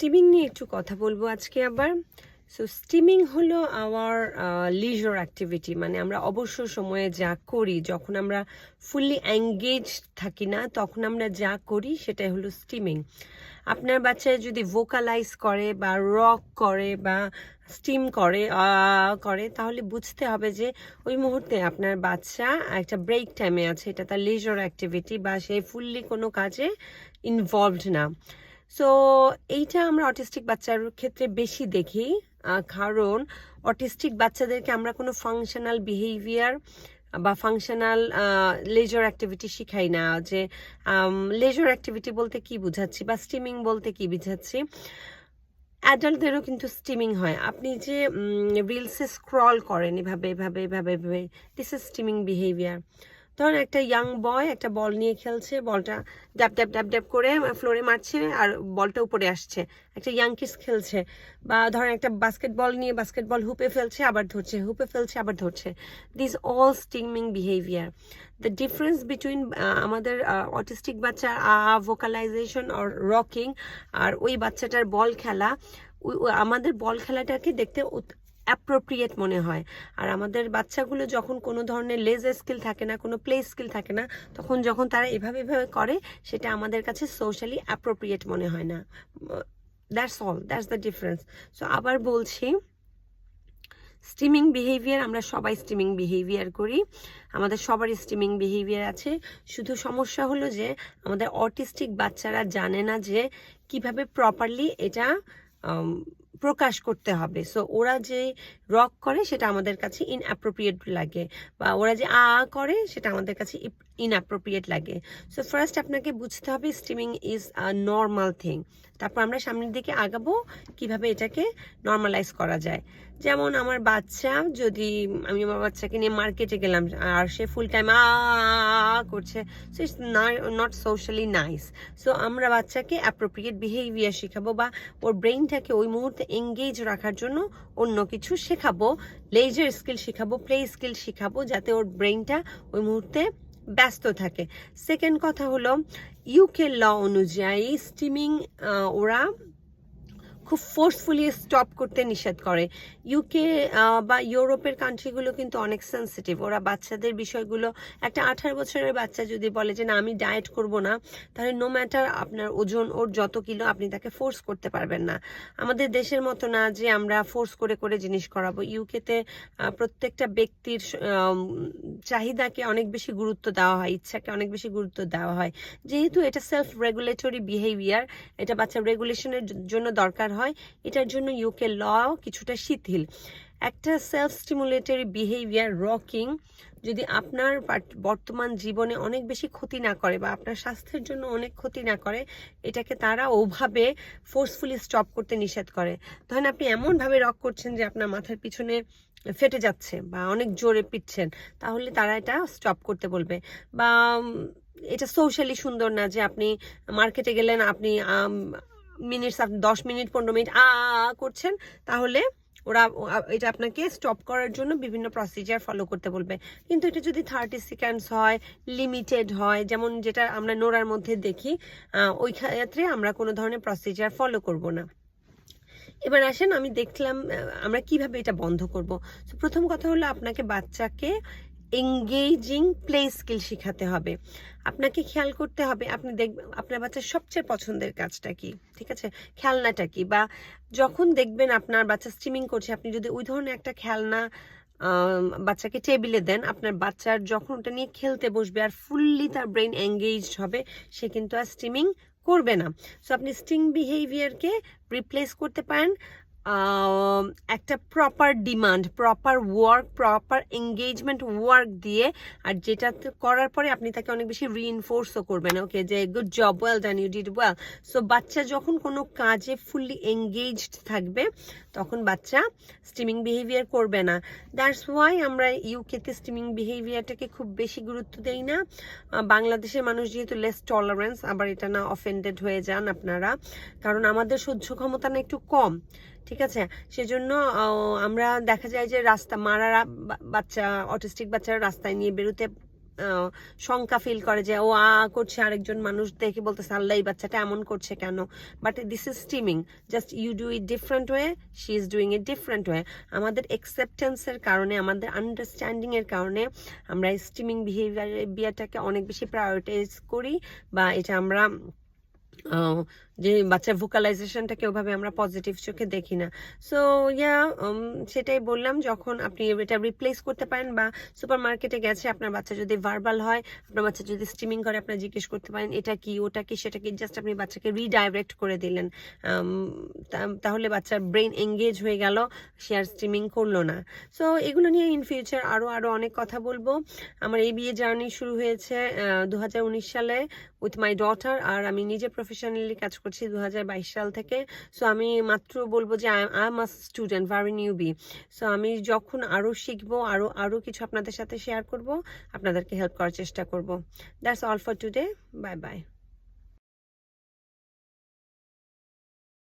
Steaming নিয়ে একটু কথা বলবো আজকে আবার। সো স্টিমিং হলো আওয়ার লিজার অ্যাক্টিভিটি, মানে আমরা অবসর সময়ে যা করি, যখন আমরা ফুললি এঙ্গেজ থাকি না তখন আমরা যা করি সেটাই হলো স্টিমিং। আপনার বাচ্চা যদি ভোকালাইজ করে বা রক করে বা স্টিম করে তাহলে বুঝতে হবে যে ওই মুহূর্তে আপনার বাচ্চা একটা ব্রেক টাইমে আছে, এটা তার লিজার অ্যাক্টিভিটি বা সে ফুললি কোনো কাজে ইনভলভড না। সো এইটা আমরা অটিস্টিক বাচ্চার ক্ষেত্রে বেশি দেখি, কারণ অটিস্টিক বাচ্চাদেরকে আমরা কোনো ফাংশনাল বিহেভিয়ার বা ফাংশনাল লেজার অ্যাক্টিভিটি শিখাই না। যে লেজার অ্যাক্টিভিটি বলতে কি বুঝাচ্ছি বা স্টিমিং বলতে কি বুঝাচ্ছি, অ্যাডাল্টদেরও কিন্তু স্টিমিং হয়। আপনি যে রিলসে স্ক্রল করেন এভাবে এভাবে এভাবে এভাবে, দিস ইজ স্টিমিং বিহেভিয়ার। ধরুন একটা ইয়াং বয় একটা বল নিয়ে খেলছে, বলটা ড্যাপ ড্যাপ ড্যাপ ড্যাপ করে ফ্লোরে মারছে আর বলটা উপরে আসছে, একটা ইয়াং কিডস খেলছে। বা ধরেন একটা বাস্কেটবল নিয়ে বাস্কেটবল হুপে ফেলছে আবার ধরছে, হুপে ফেলছে আবার ধরছে। This all steaming behaviour. The difference between আমাদের অটিস্টিক বাচ্চার ভোকালাইজেশন অর রকিং আর ওই বাচ্চাটার বল খেলা, আমাদের বল খেলাটাকে দেখতে অ্যাপ্রোপ্রিয়েট মনে হয়। আর আমাদের বাচ্চাগুলো যখন কোনো ধরনের লেজার স্কিল থাকে না, কোনো প্লে স্কিল থাকে না, তখন যখন তারা এভাবে এভাবে করে সেটা আমাদের কাছে সোশ্যালি অ্যাপ্রোপ্রিয়েট মনে হয় না। That's all, that's the difference. So আবার বলছি, স্টিমিং বিহেভিয়ার আমরা সবাই স্টিমিং বিহেভিয়ার করি, আমাদের সবারই স্টিমিং বিহেভিয়ার আছে। শুধু সমস্যা হলো যে আমাদের অটিস্টিক বাচ্চারা জানে না যে কিভাবে প্রপারলি এটা প্রকাশ করতে হবে। সো ওরা যে রক করে সেটা আমাদের কাছে ইনঅ্যাপ্রোপ্রিয়েট লাগে, বা ওরা যে করে সেটা আমাদের কাছে ইনঅ্যাপ্রোপ্রিয়েট লাগে। সো ফার্স্ট আপনাকে বুঝতে হবে steaming is a normal thing, তারপর আমরা সামনের দিকে আগাবো কিভাবে এটাকে নর্মালাইজ করা যায়। যেমন আমার বাচ্চা, যদি আমি আমার বাচ্চাকে নিয়ে মার্কেটে গেলাম আর সে ফুল টাইম করছে, so it's not socially nice. So আমরা বাচ্চাকে অ্যাপ্রোপ্রিয়েট বিহেভিয়ার শেখাবো বা ওর ব্রেইনটাকে ওই মুহূর্তে এঙ্গেজ রাখার জন্য অন্য কিছু শেখাবো, লেজার স্কিল শেখাবো, প্লে স্কিল শেখাবো, যাতে ওর ব্রেইনটা ওই মুহূর্তে ব্যস্ত থাকে। সেকেন্ড কথা হলো, ইউকে ল অনুযায়ী স্টিমিং ওরা খুব ফোর্সফুলি স্টপ করতে নিষেধ করে। ইউকে বা ইউরোপের কান্ট্রিগুলো কিন্তু অনেক সেন্সিটিভ, ওরা বাচ্চাদের বিষয়গুলো, একটা 18 বছরের বাচ্চা যদি বলে যে না আমি ডায়েট করব না, তাহলে নো ম্যাটার আপনার ওজন ওর যত কিলো, আপনি তাকে ফোর্স করতে পারবেন না। আমাদের দেশের মতো না যে আমরা ফোর্স করে করে জিনিস করাবো। ইউকেতে প্রত্যেকটা ব্যক্তির চাহিদাকে অনেক বেশি গুরুত্ব দেওয়া হয়, ইচ্ছাকে অনেক বেশি গুরুত্ব দেওয়া হয়। যেহেতু এটা সেলফ রেগুলেটরি বিহেভিয়ার, এটা বাচ্চার রেগুলেশনের জন্য দরকার হয়, এটার জন্য ইউকে ল কিছুটা শিথিল। একটা সেলফ স্টিমুলেটরি বিহেভিয়ার রকিং যদি আপনার বর্তমান জীবনে অনেক বেশি ক্ষতি না করে বা আপনার স্বাস্থ্যের জন্য অনেক ক্ষতি না করে, এটাকে তারা ওভাবে ফোর্সফুলি স্টপ করতে নিষেধ করে। ধরেন আপনি এমনভাবে রক করছেন যে আপনার মাথার পিছনে ফেটে যাচ্ছে বা অনেক জোরে পিটছেন, তাহলে তারা এটা স্টপ করতে বলবে। বা এটা সোশ্যালি সুন্দর না যে আপনি মার্কেটে গেলেন, আপনি মিনিটস, আপনি 10 মিনিট 15 মিনিট করছেন, তাহলে ওরা এটা আপনাকে স্টপ করার জন্য বিভিন্ন প্রসিজার ফলো করতে বলবে। কিন্তু এটা যদি 30 সেকেন্ডস হয়, লিমিটেড হয়, যেমন যেটা আমরা নোরার মধ্যে দেখি, ওই ক্ষেত্রে আমরা কোনো ধরনের প্রসিজার ফলো করব না। এবার আসেন, আমি দেখলাম আমরা কিভাবে এটা বন্ধ করব। প্রথম কথা হলো আপনাকে বাচ্চাকে এঙ্গেজিং প্লে স্কিল শেখাতে হবে। আপনাকে খেয়াল করতে হবে আপনি দেখবেন আপনার বাচ্চার সবচেয়ে পছন্দের কাজটা কি, ঠিক আছে, খেলনাটা কি। বা যখন দেখবেন আপনার বাচ্চা স্টিমিং করছে, আপনি যদি ওই ধরনের একটা খেলনা বাচ্চাকে টেবিলে দেন, আপনার বাচ্চার যখন ওটা নিয়ে খেলতে বসবে আর ফুললি তার ব্রেন এঙ্গেজড হবে, সে কিন্তু আর স্টিমিং করবে না। সো আপনি স্টিং বিহেভিয়ারকে রিপ্লেস করতে পারেন একটা proper demand, proper work, proper engagement work দিয়ে। আর যেটা করার পরে আপনি তাকে অনেক বেশি রিইনফোর্সও করবেন, ওকে, যে good job, well done, you did well. So বাচ্চা যখন কোনো কাজে ফুললি এঙ্গেজড থাকবে তখন বাচ্চা স্টিমিং বিহেভিয়ার করবে না। দ্যাটস ওয়াই আমরা ইউকেতে স্টিমিং বিহেভিয়ারটাকে খুব বেশি গুরুত্ব দেই না। বাংলাদেশের মানুষ যেহেতু লেস টলারেন্স, আবার এটা না অফেন্ডেড হয়ে যান আপনারা, কারণ আমাদের সহ্য ক্ষমতা না একটু কম, ঠিক আছে। সেজন্য আমরা দেখা যায় যে রাস্তা মারা বাচ্চা, অটিস্টিক বাচ্চারা রাস্তায় নিয়ে বেরোতে শঙ্কা ফিল করে যে ও করছে, আরেকজন মানুষ দেখে বলতেছে আল্লাহ এই বাচ্চাটা এমন করছে কেন, but this is stimming, just you do it different way, she is doing it different way. আমাদের অ্যাকসেপ্টেন্সের কারণে, আমাদের আন্ডারস্ট্যান্ডিং এর কারণে আমরা স্টিমিং বিহেভিয়ারটাকে অনেক বেশি প্রায়োরিটাইজ করি, বা এটা আমরা যে বাচ্চার ভোকালাইজেশনটাকে ওভাবে আমরা পজিটিভ চোখে দেখি না। সো ইয়া, সেটাই বললাম, যখন আপনি এটা রিপ্লেস করতে পারেন, বা সুপার মার্কেটে গেছে আপনার বাচ্চা যদি ভার্বাল হয়, আপনার বাচ্চা যদি স্টিমিং করে, আপনার জিজ্ঞেস করতে পারেন এটা কি, ওটা কি, সেটা কি, জাস্ট আপনি বাচ্চাকে রিডাইরেক্ট করে দিলেন, তাহলে বাচ্চার ব্রেন এঙ্গেজ হয়ে গেল, সে আর স্টিমিং করলো না। সো এগুলো নিয়ে ইন ফিউচার আরো অনেক কথা বলবো। আমার এই বিয়ে জার্নি শুরু হয়েছে 2019 সালে উইথ মাই ডটার, আর আমি নিজে প্রফেশনালি কাজ করছি 2022 সাল থেকে। সো আমি মাত্র বলবো যে I am a student, very newbie. So আমি যখন আরো শিখবো, আরো কিছু আপনাদের সাথে শেয়ার করব, আপনাদেরকে হেল্প করার চেষ্টা করব। That's all for today, bye bye.